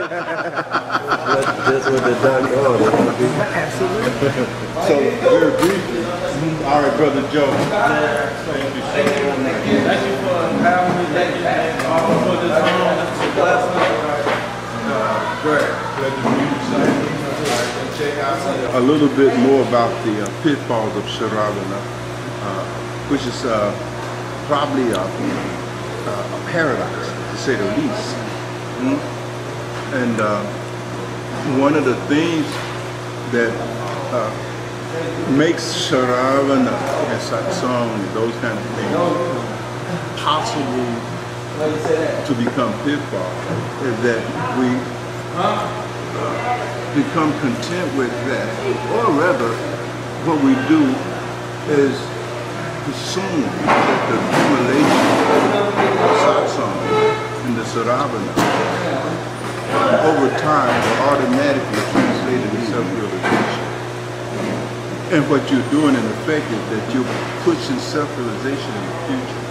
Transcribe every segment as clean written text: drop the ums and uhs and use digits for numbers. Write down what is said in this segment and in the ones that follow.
That's what the doctor ordered. Absolutely. So, very briefly, all right, Brother Joe. Thank you so much. Thank you for having me. Thank you for this A little bit more about the pitfalls of Sravana, which is probably a paradox, to say the least. And one of the things that makes Sravana and satsang and those kind of things possible to become pitfall is that we become content with that, or rather what we do is assume that the accumulation of satsang and the Sravana over time will automatically translate into self-realization. And what you're doing in effect is that you're pushing self-realization in the future.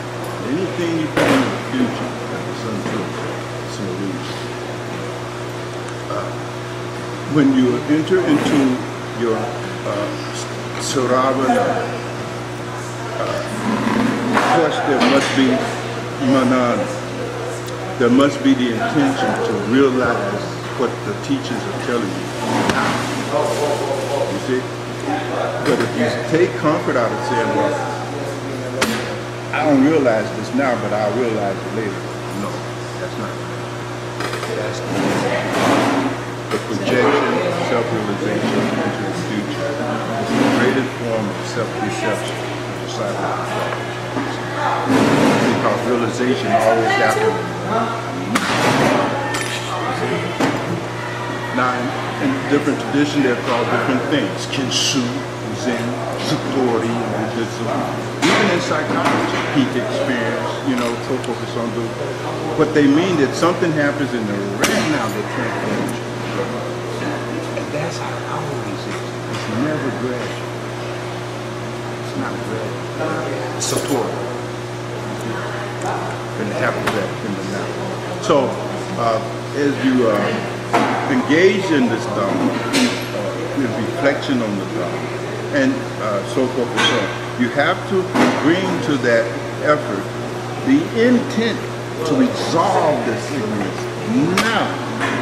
Anything you put in the future is untrue. It's an illusion. When you enter into your Sravana, of course there must be manana. There must be the intention to realize what the teachers are telling you. You see? But if you take comfort out of saying, well, I don't realize this now, but I'll realize it later. No, that's not right. That's the projection of self-realization into the future. It's the greatest form of self-deception. Because realization always happens. Now, in different traditions, they're called different things. Kinsu, Zen, Satori, Buddhism. Even in psychology, peak experience, so focus on the. What they mean that something happens in the right now that transforms you. And that's how it always is. It's never gradual. It's not gradual. It's Satori. And it happens in the now. So, as you engage in this Dharma, in reflection on the Dharma, and so forth and so on, you have to bring to that effort the intent to resolve this ignorance now.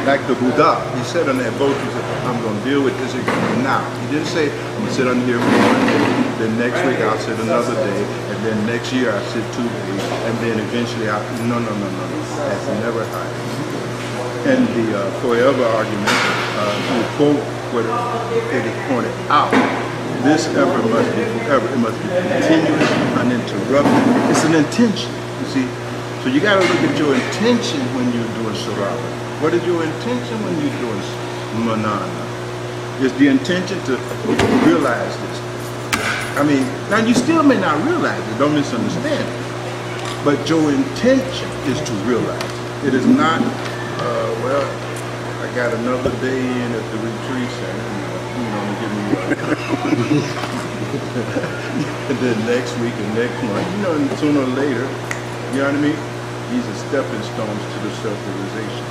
Like the Buddha, he said on that boat, he said, I'm going to deal with this ignorance now. He didn't say, I'm going to sit on here for 1 day, then next week I'll sit another day, and then next year I'll sit 2 days, and then eventually I'll, no. That's never happened. And the forever argument, to quote what it is pointed out, this effort must be forever. It must be continuous, uninterrupted. It's an intention, you see. So you got to look at your intention when you're doing Sravana. What is your intention when you're doing manana? Is the intention to realize this? I mean, now you still may not realize it, don't misunderstand it. But your intention is to realize it. It is not, well, I got another day in at the retreat center, give me and then next week and next month, and sooner or later, you know what I mean? These are stepping stones to the self-realization.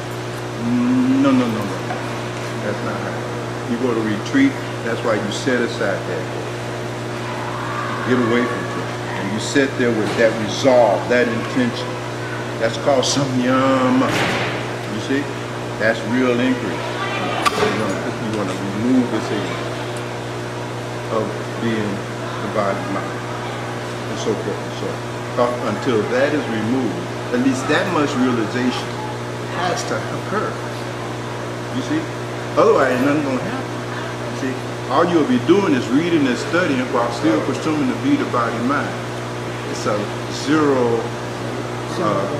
No. That's not right. You go to retreat, that's why you set aside that day. Get away from it. And you sit there with that resolve, that intention. That's called samyama. You see? That's real inquiry. You want to remove this ignorance of being the body, mind, and so forth and so on. Until that is removed, at least that much realization has to occur. You see? Otherwise, nothing's going to happen. You see? All you'll be doing is reading and studying while still presuming to be the body, mind. It's a zero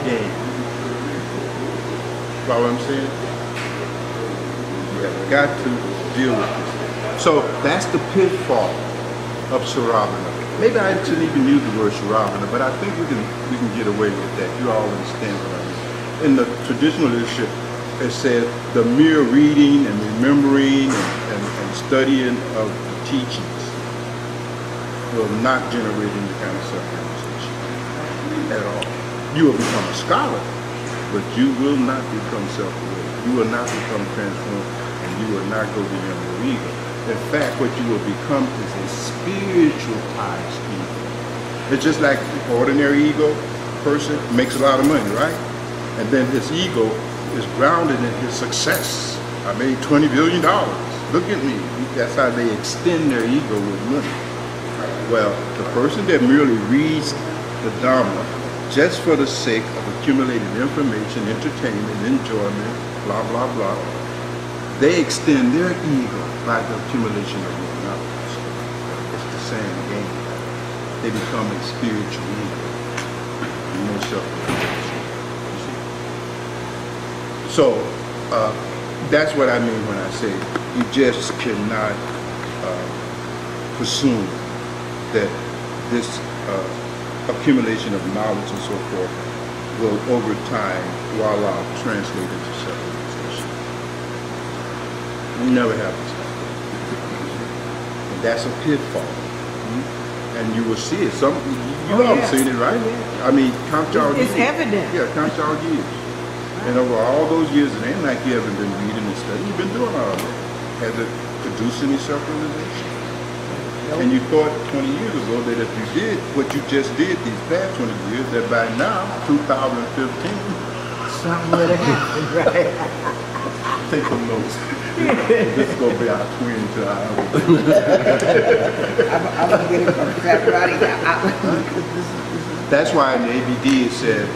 game. Follow what I'm saying? You have got to deal with this. So that's the pitfall of Sravana. Maybe I shouldn't even use the word Sravana, but I think we can get away with that. You all understand what I mean. In the traditional literature, it says the mere reading and remembering and studying of the teachings will not generate any kind of self-realization at all. You will become a scholar, but you will not become self-realized. You will not become transformed, and you will not go to your ego. In fact, what you will become is a spiritualized ego. It's just like ordinary ego person makes a lot of money, right? And then his ego is grounded in his success. I made $20 billion. Look at me. That's how they extend their ego with money. Well, the person that merely reads the Dharma just for the sake of accumulating information, entertainment, enjoyment, blah, blah, blah, they extend their ego by the accumulation of more knowledge. It's the same game. They become a spiritual ego. No self-realization. So, that's what I mean when I say you just cannot presume that this accumulation of knowledge and so forth will over time, voila, translate into self-realization. It never happens. And that's a pitfall. And you will see it. You all have seen it, right? I mean, count y'all years. It's evident. Yeah, count y'all years. And over all those years, it ain't like you haven't been reading and studying. You've been doing all of it. Has it produced any self-realization? Nope. And you thought 20 years ago that if you did what you just did these past 20 years, that by now, 2015, something would have happened, right? take some notes. This is going to be our twin to our I'm going to get it from February. That's why in the ABD it said,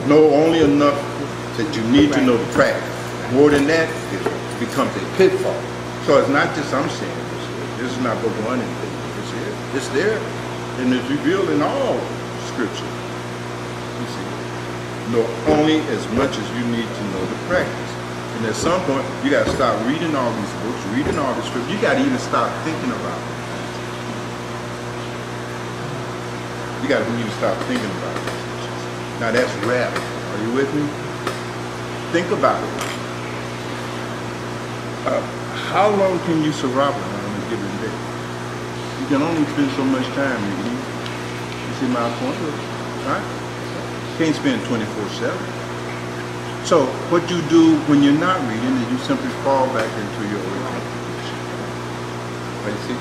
know only enough that you need to know the practice. More than that, it becomes a pitfall. So it's not just I'm saying this. This is not Bhagwan anything. It's there, and it's revealed in all scripture. You see, know only as much as you need to know the practice. And at some point, you got to start reading all these books, reading all the scripture. You got to even start thinking about it. You got to even start thinking about it. Now that's rap. Are you with me? Think about it. How long can you Sravana on a given day? You can only spend so much time reading. You see my point? Right? You can't spend 24/7. So what you do when you're not reading is you simply fall back into your original position. Right, you see?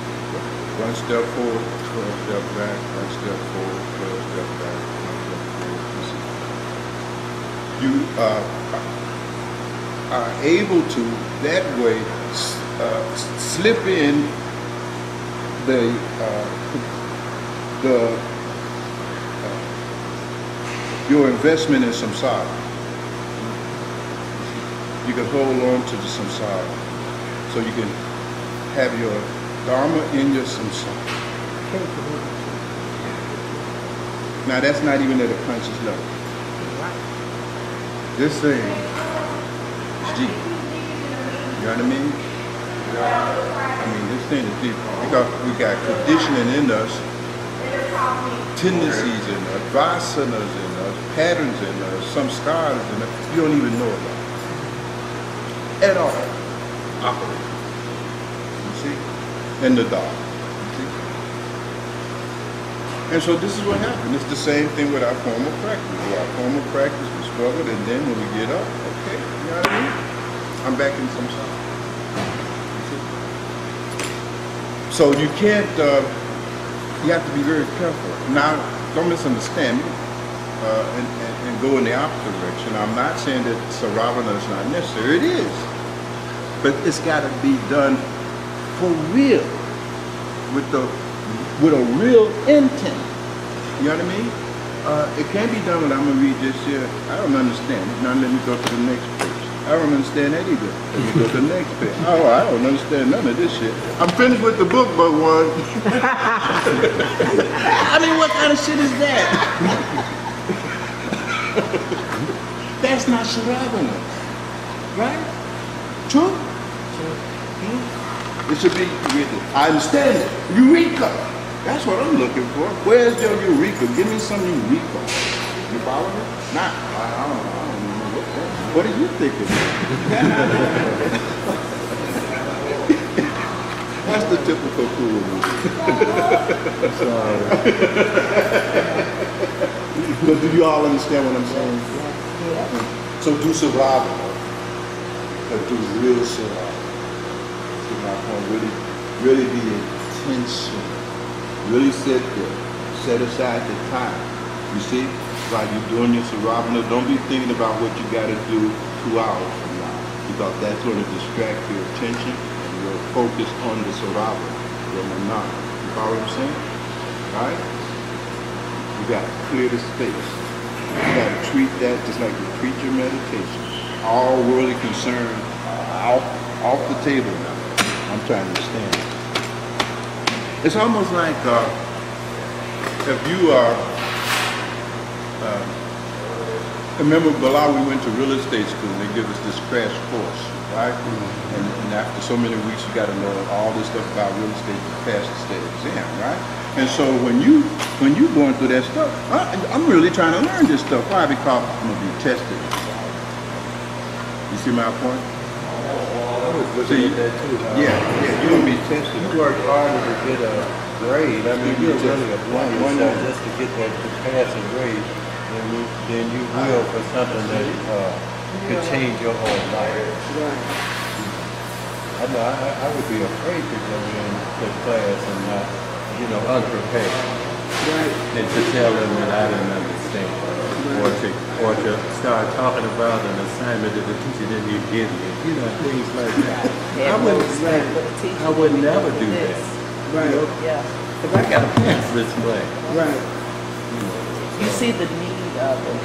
One step forward, 12 steps back, one step forward, 12 steps back, one step forward. You see? You are able to, that way, slip in your investment in samsara. You can hold on to the samsara, so you can have your dharma in your samsara. Now that's not even at a conscious level. This thing is deep. You know what I mean? I mean, this thing is deep because we got conditioning in us, tendencies in us, vasanas in us, patterns in us, some scars in us. You don't even know about it at all. Operate. You see? In the dark. You see? And so this is what happened. It's the same thing with our formal practice. With our formal practice, we struggle, and then when we get up, okay, you know what I mean? I'm back in samsara. So you can't, you have to be very careful. Now, don't misunderstand me and go in the opposite direction. I'm not saying that Sravana is not necessary. It is. But it's got to be done for real, with a real intent. You know what I mean? It can't be done when I'm going to read this here. I don't understand it. Now let me go to the next page. I don't understand that either. Let me go to the next page. Oh, I don't understand none of this shit. I'm finished with the book, Bhagwan. I mean, what kind of shit is that? That's not Sravana. Right? True? It should be, I understand it. Eureka. That's what I'm looking for. Where's your Eureka? Give me some Eureka. You follow me? Nah, I don't know. What are you thinking? That's the typical cool movie. Sorry. But do you all understand what I'm saying? So do Sravana. but do real Sravana. See my point? Really be intentional. Really sit there. Set aside the time. You see? While you're doing your Sravana, don't be thinking about what you got to do 2 hours from now, because that's going to distract your attention and your focus on the Sravana, your mana. You follow what I'm saying? All right? You got to clear the space. You got to treat that just like you treat your meditation. All worldly concern off the table now. I'm trying to understand it. It's almost like if you are remember, Bilal, we went to real estate school and they give us this crash course, right? And after so many weeks, you got to know all this stuff about real estate to pass the state exam, right? And so when you going through that stuff, I'm really trying to learn this stuff. Why? Because I'm gonna be tested. You see my point? I was looking at that too. Yeah, you're gonna be tested. You work harder to get a grade. I mean, you're really applying yourself just to get that to pass a grade. Then you will for something that could change your whole life. I know I would be afraid to go into class and not, unprepared. Right. And to tell them that I didn't understand. Or to start talking about an assignment that the teacher didn't even give me. Things like that. I would never do that. Right. Yeah. Because I got to pass this way. Right. You see the need of it.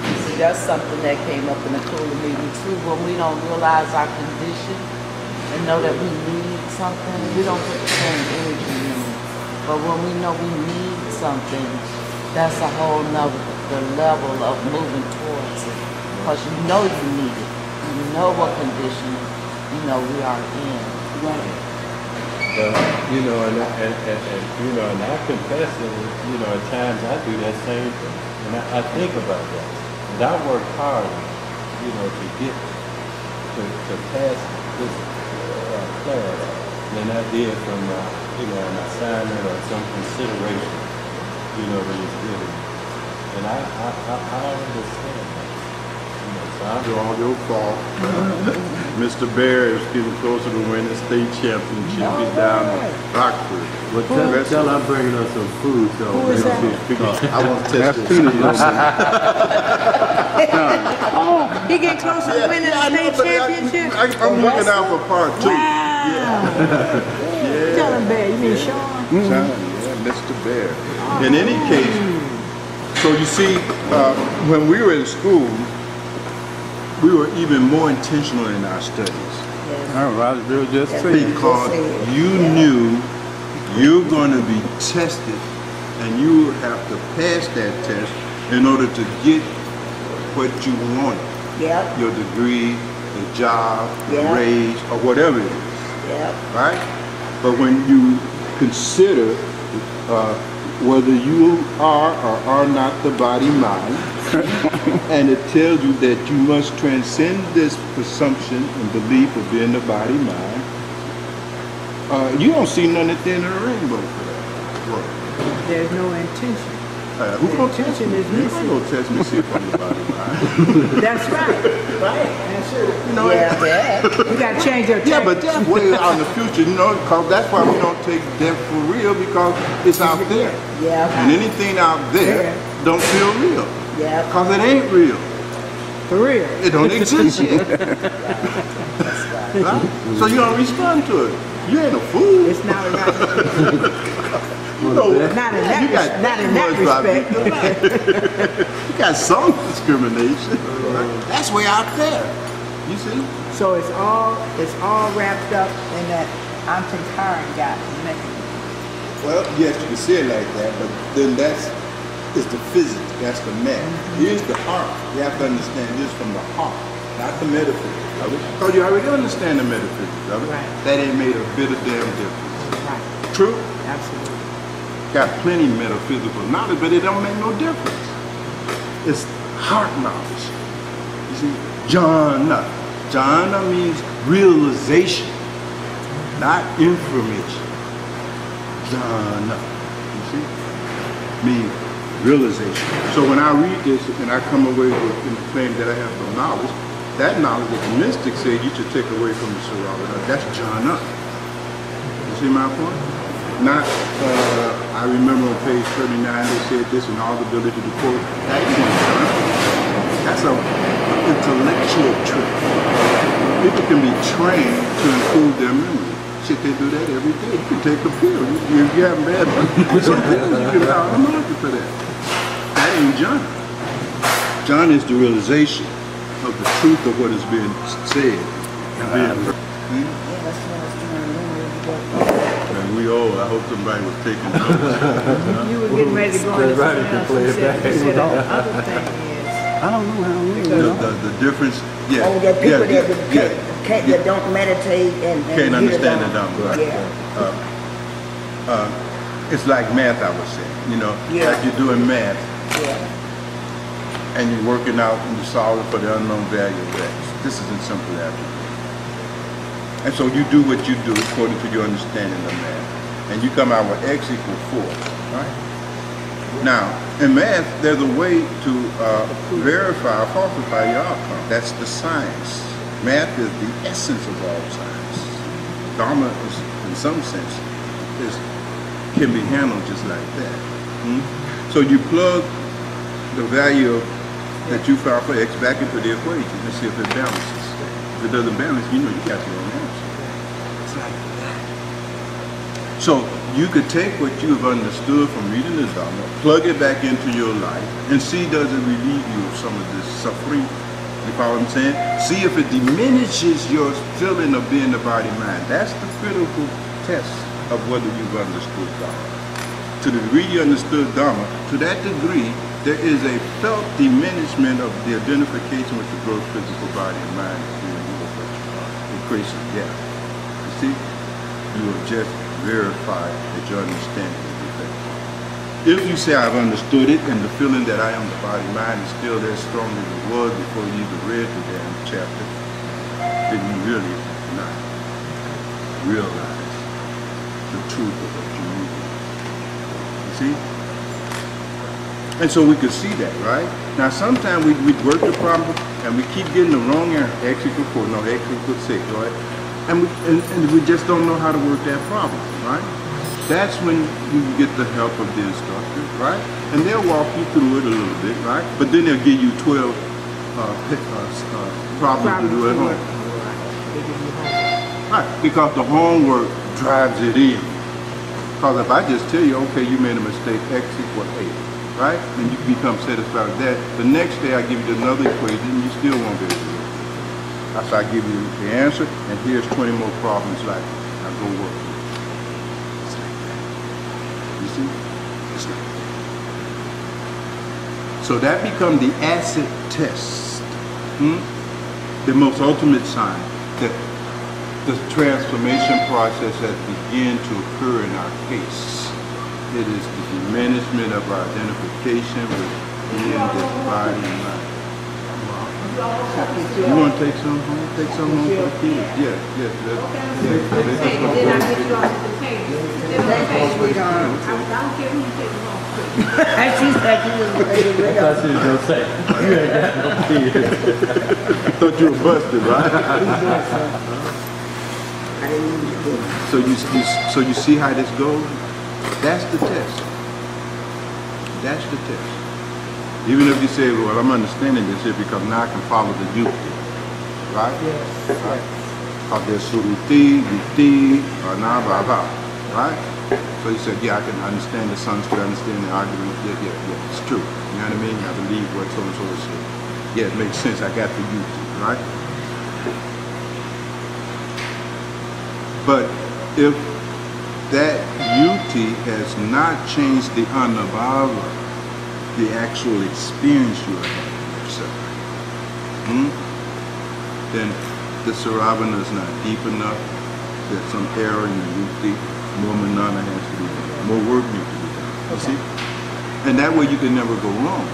You see, that's something that came up in the cooler meeting too. When we don't realize our condition and know that we need something, we don't put the same energy in it. But when we know we need something, that's a whole nother the level of moving towards it. Because you know you need it. You know what condition we are in. Right. And I confess that, at times I do that same thing. And I think about that. And I work hard, to get, to pass this class than I did from, an assignment or some consideration, that was given. And I understand that. So I'm It's all your fault. Mr. Bear is getting closer to winning the state championship. He's down in Rockford. Well, tell I'm bringing us some food, so Who is that? I want to test this. He getting closer to winning the state championship? I'm looking out for part 2. Yeah. Tell him, Bear. You mean Sean? Yeah, Mr. Bear. In any case, so you see, when we were in school, we were even more intentional in our studies. Because you knew you're going to be tested and you have to pass that test in order to get what you wanted. Yep. Your degree, the job, the Yep. raise, or whatever it is. Yep. Right? But when you consider whether you are or are not the body mind, and it tells you that you must transcend this presumption and belief of being the body mind, you don't see none at the end of the rainbow for that work. There's no intention. Who gonna test me? Intention is You ain't missing. gonna test me see if I'm the body mind. That's right. Right. That's it. You know, We got to change our yeah, but that's way out in the future, because that's why we don't take death for real, because it's out there. Yeah. And anything out there don't feel real. Yeah. Because it ain't real. For real. It don't exist yet. Right? So you don't respond to it. You ain't a fool. It's not right. Not Not in that respect. You got some discrimination. That's way out there. You see? So it's all wrapped up in that anti-current guy mechanism. Well, yes, you can say it like that, but then it's the physics, that's the math. Here's the heart. You have to understand this from the heart, not the metaphysics. Because you already understand the metaphysics of it. Right. That ain't made a bit of damn difference. Right. True? Absolutely. Got plenty of metaphysical knowledge, but it don't make no difference. It's heart knowledge. You see, jhana. Jhana means realization, not information. Jhana. You see? Means realization. So when I read this and I come away with the claim that I have some knowledge, that knowledge that the mystics say you should take away from the Sravana, that's John up. You see my point? Not, I remember on page 39 they said this and all the ability to quote. That ain't John up. That's an intellectual trick. People can be trained to improve their memory. Shit, they do that every day. You can take a pill. You have bad you can have a market for that. That ain't John. John is the realization of the truth of what is being said and being heard. And we all, I hope somebody was taking notes. You were getting ready to go into something else. You said the other thing is, I don't know how The difference, yeah. Oh, there are people that don't meditate and can't understand the Dhamma. Dhamma. Yeah. It's like math, I would say. You know, like you're doing math. Yeah. And you're working out and you're solving for the unknown value of x. This isn't simple algebra. And so you do what you do according to your understanding of math. And you come out with x equals 4, right? Now, in math, there's a way to verify or falsify your outcome. That's the science. Math is the essence of all science. Dharma is, in some sense, can be handled just like that. So you plug the value that you found for x back into the equation and see if it balances. If it doesn't balance, you know you got your own answer. It's like that. So you could take what you have understood from reading the Dhamma, plug it back into your life, and see does it relieve you of some of this suffering. You follow what I'm saying? See if it diminishes your feeling of being the body-mind. That's the critical test of whether you've understood Dhamma. To the degree you understood Dhamma, to that degree, there is a felt diminishment of the identification with the gross physical body and mind. It creates a gap. You see? You have just verified that your understanding is effective. If you say I've understood it and the feeling that I am the body mind is still as strong as it was before you even read the damn chapter, then you really have not realized the truth of what you need. You see? And so we could see that, right? Now sometimes we work the problem and we keep getting the wrong answer. X equals 4, no, X equals 6, right? And we just don't know how to work that problem, right? That's when you get the help of the instructor, right? And they'll walk you through it a little bit, right? But then they'll give you 12 problems to do at home. Right, because the homework drives it in. Because if I just tell you, okay, you made a mistake, X equals 8, right? And you become satisfied with that. The next day I give you another equation and you still won't be able to do it. So I give you the answer, and here's 20 more problems like it. Now go work. It's like that. You see? It's like that. So that becomes the acid test. The most ultimate sign that the transformation process has begun to occur in our case. It is the diminishment of our identification with being this body and mind. You want to take some home? Take some home for the kids? Yeah. Then I get you off the table. I don't care who you take home. She said you was ready to I thought she was going to say, you ain't got no kids. Thought you were busted, right? I didn't even do it. So you see how this goes? That's the test. That's the test. Even if you say, well, I'm understanding this here because now I can follow the duty, right? Yes. Right? Because there's suruti, yukti, blah, right? So he said, yeah, I can understand the Sanskrit, understand the argument. Yeah, it's true. You know what I mean? I believe what so-and-so is saying. Yeah, it makes sense. I got the yukti, right? But if that yukti has not changed the anubhava, the actual experience you are having yourself, then the Sravana is not deep enough. There's some error in the yukti. More manana has to be done. More work needs to be done. You see? And that way you can never go wrong.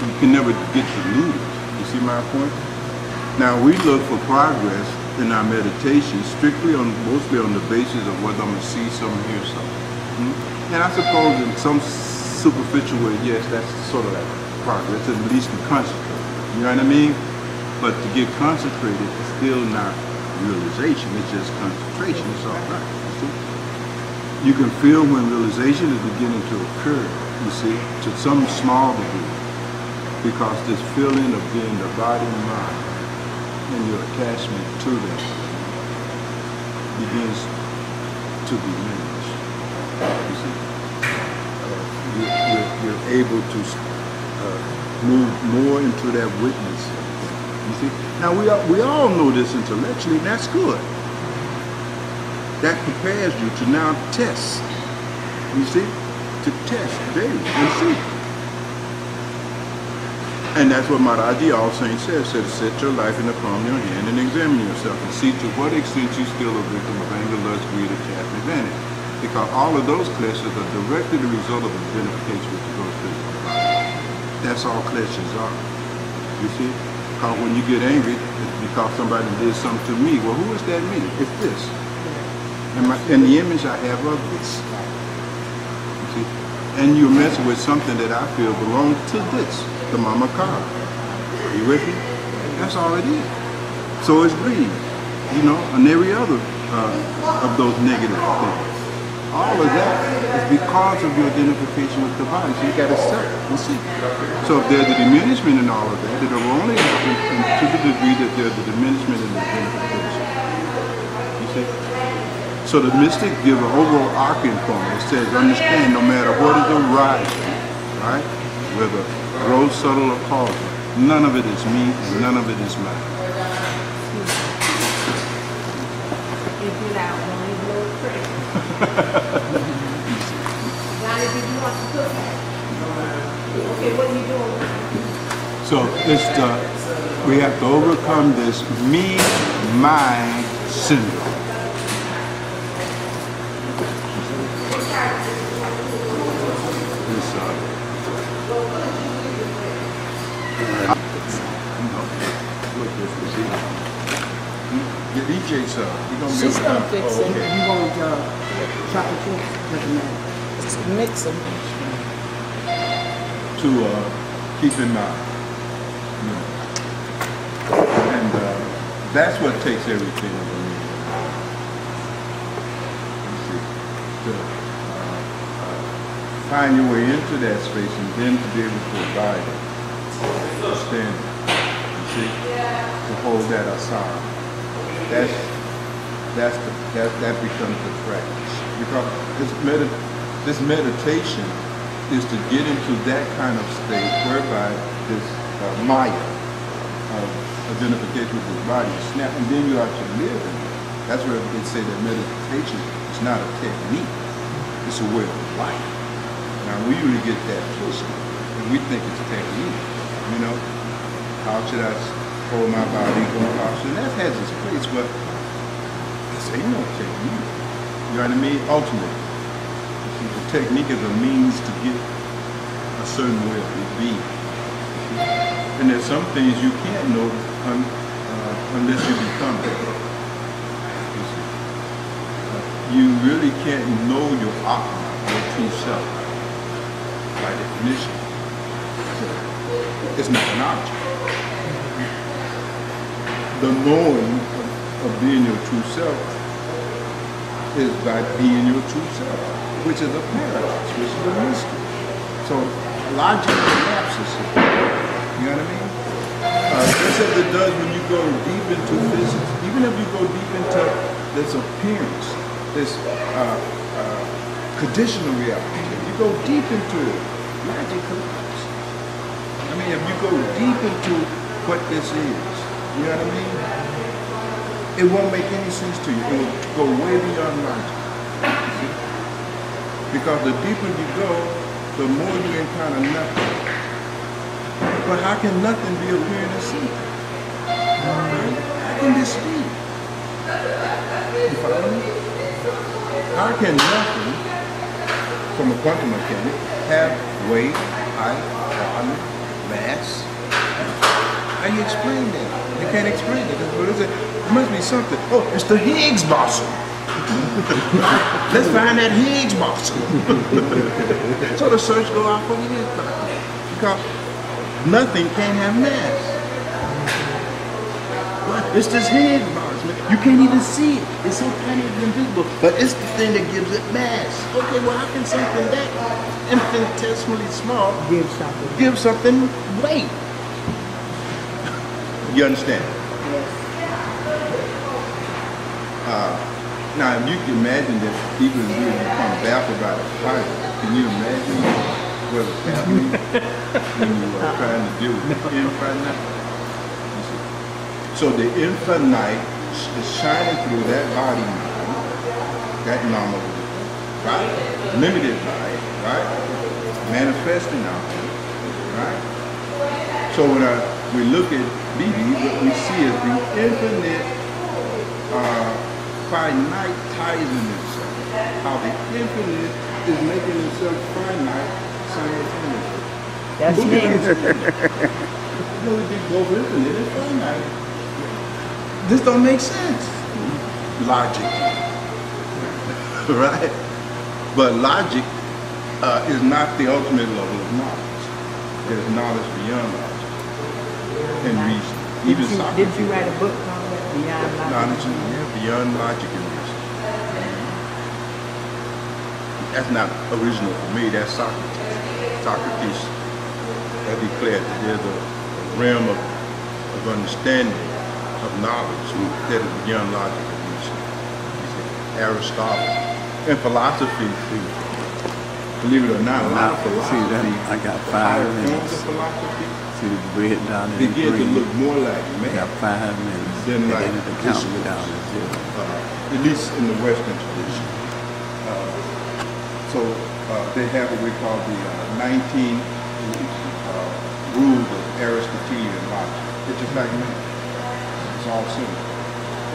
You can never get deluded. You see my point? Now we look for progress in our meditation mostly on the basis of whether I'm going to see something, hear something. And I suppose in some superficial way, yes, that's sort of like progress, at least in consciousness. You know what I mean? But to get concentrated is still not realization, it's just concentration, it's all right, you see? You can feel when realization is beginning to occur, you see, to some small degree, because this feeling of being the body and mind and your attachment to them begins to diminish, you see? You're able to move more into that witness. You see? Now we all know this intellectually, and that's good. That prepares you to now test. You see? To test daily and see. And that's what Maharaji All Saints said, set your life in the palm of your hand and examine yourself and see to what extent you still a victim of anger, lust, greed, attachment, vanity. Because all of those clashes are directly the result of identification with the gross physical body. That's all clashes are. You see? Because when you get angry, it's because somebody did something to me. Well, who is that me? It's this. And the image I have of this. You see? And you're messing with something that I feel belongs to this, the mama car. Are you with me? That's all it is. So it's greed, you know, and every other of those negative things. All of that is because of your identification with the body. So you got to separate and see. So if there's a diminishment in all of that, it'll only happen to the degree that there's a diminishment in the identification. You see? So the mystics give an overarching formula. It says, understand no matter what is arising, right? Whether gross, subtle, or causal, none of it is me and none of it is mine. If you're out, only blow prayer. Johnny, did you want to cook? Okay, what are you doing? So it's we have to overcome this me, mine syndrome. Get EJ up. She's gonna fix it. You want chocolate chips? Doesn't matter. Just mix them. To keep in mind. You know. And that's what takes everything away. You see, to find your way into that space and then to be able to provide it. Understand it. You see? To hold that aside. That becomes the practice. Because this meditation is to get into that kind of state whereby this maya of identification with the body is snapped, and then you actually live in it. That's where they say that meditation is not a technique, it's a way of life. Now we usually get that twisted, and we think it's a technique. You know, how should I hold my body, go posture? And that has its place, but this ain't no technique. You know what I mean? Ultimately, the technique is a means to get a certain way of being. And there's some things you can't know unless you become it. You really can't know your Atma, your true self, by definition. It's not an object. The knowing of being your true self is by being your true self, which is a paradox, which is a mystery. So logic collapses here. You know what I mean? Just as it does when you go deep into physics, even if you go deep into this appearance, this conditional reality, if you go deep into it, logic collapses. I mean, if you go deep into what this is, you know what I mean? It won't make any sense to you. It will go way beyond logic. Because the deeper you go, the more you encounter nothing. But how can nothing be appearing and seen? How can this be? You follow me? How can nothing, from a quantum mechanic, have weight, height, volume, mass? How do you explain that? You can't explain it. What is it? It must be something. Oh, it's the Higgs boson. Let's find that Higgs boson. So the search go out for the Higgs boson. Because nothing can have mass. It's this head box, man. You can't even see it. It's so tiny and invisible. But it's the thing that gives it mass. Okay, well, how can something that infinitesimally small give something weight? You understand? Yes. Now, if you can imagine that people really become baffled by the fire, can you imagine what was happening when you were trying to deal with the infinite? You see? So the infinite is shining through that body mind, that normal, right? Limited by it, right? Manifesting out there, right? So when we look at BB, what we see is the infinite finitizing itself. How the infinite is making itself finite simultaneously. That's me. No, we did both infinite and finite. This don't make sense. Logic. Right? But logic is not the ultimate level of knowledge. There's knowledge beyond logic and reason. Even Socrates. Did you write a book called Beyond Logic? Beyond logic and reason. That's not original for me, that's Socrates. Socrates has declared that there's a realm of understanding, of knowledge, that is beyond logic and reason. Aristotle. And philosophy, believe it or not, a lot of philosophy, I got 5 minutes. Philosophy, See the bread down in begin to green. look more like I man. got 5 minutes. Then And like then it'll count me down to 0. At least in the Western tradition. So they have what we call the 19 rules of Aristotelian logic. It's just like man. It's all simple.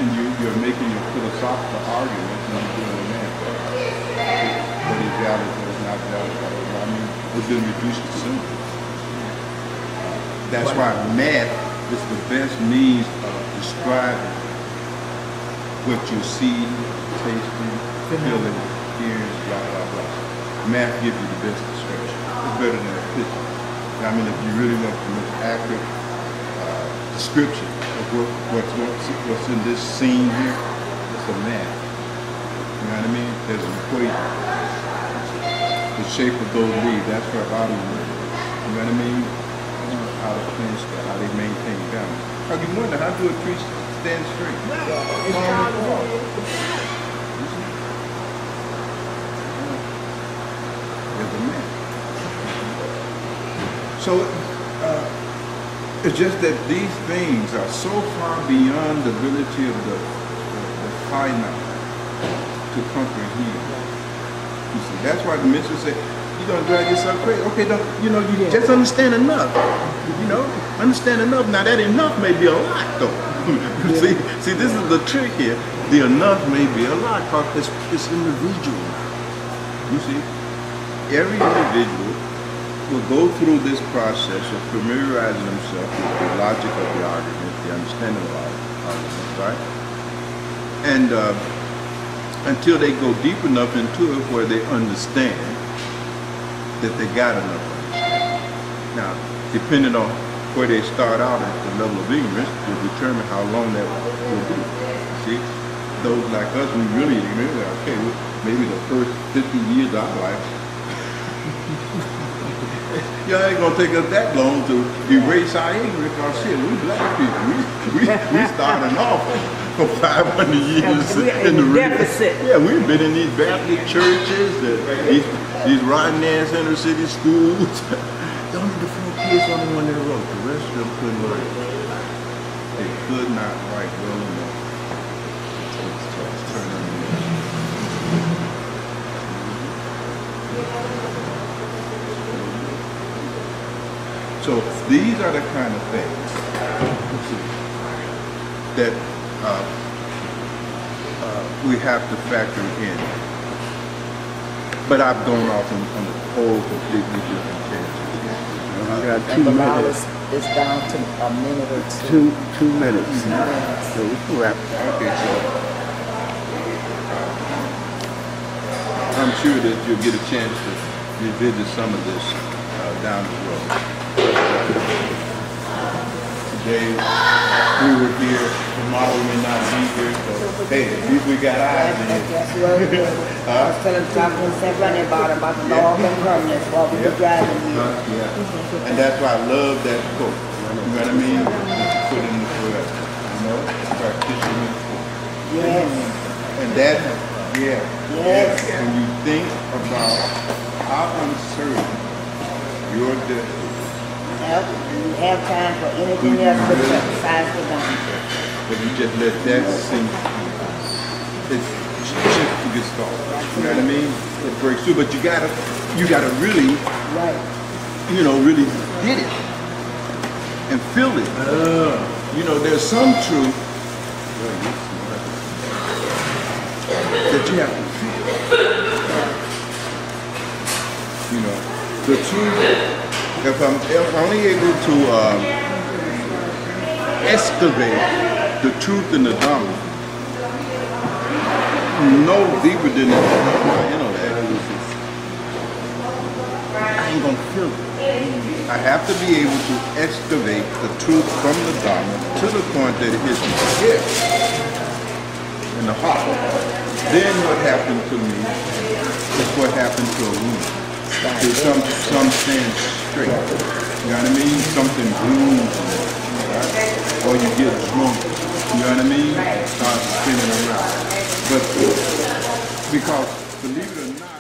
And you're making your philosophical arguments and you're doing the math. What is valid, what is not valid, I mean, it's been reduced to simple. That's why math is the best means of describing what you see, tasting, feeling, hearing, blah, blah, blah. Math gives you the best description. It's better than a picture. I mean, if you really want the most accurate description of what's in this scene here, it's a map. You know what I mean? There's an equation. The shape of those leaves, that's where body is. You know what I mean? How the plants, how they maintain balance. How you wonder, how do a tree stand straight? It's trying to walk. There's a map. So, it's just that these things are so far beyond the ability of the finite to comprehend. You see, that's why the mystics say, you're going to drive yourself crazy. Okay, you just understand enough. Understand enough. Now that enough may be a lot though. see, this is the trick here. The enough may be a lot because it's individual. You see, every individual will go through this process of familiarizing themselves with the logic of the argument, the understanding of the argument, right? And until they go deep enough into it where they understand that they got enough understanding. Now, depending on where they start out at the level of ignorance will determine how long that will be. See, those like us, we really remember, okay, maybe the first 50 years of our life, it ain't gonna take us that long to erase our ignorance. Because shit, we black people, we starting off for 500 years in the deficit. Yeah, we've been in these Baptist churches, these rotten ass inner city schools. Only the 4 kids on the one that wrote. The rest of them couldn't write. They could not write well enough. Turn on the So these are the kind of things that we have to factor in. But I've gone off on a whole completely different tangent. I got 2 minutes. It's down to a minute or two. 2 minutes. So we can wrap. Okay, so I'm sure that you'll get a chance to revisit some of this down the road. today we were here, tomorrow we may not be here, so hey, at least we got eyes in it. That's what it is. I was telling talking to Sravana about the law of impermanence while we were driving here. Yeah. And that's why I love that quote. You know what I mean? Put in the word. You know, practitioner. Yes. And that, Yes. when you think about how uncertain your destiny, Yep. You have time for anything else but besides the gun. but you just let that sink in. It's just to get started. You know what I mean? It breaks through, but you gotta really, Right. you know, really get it and feel it. You know, there's some truth that you have to feel. You know, the truth. If I'm only able to excavate the truth in the Dharma, no deeper than my intellect, I ain't gonna feel it. I have to be able to excavate the truth from the Dharma to the point that it hits my head in the heart. Then what happened to me is what happened to a woman. There's some stand straight. You know what I mean? Something blues, right? Or you get drunk. You know what I mean? Start spinning around. But because, believe it or not,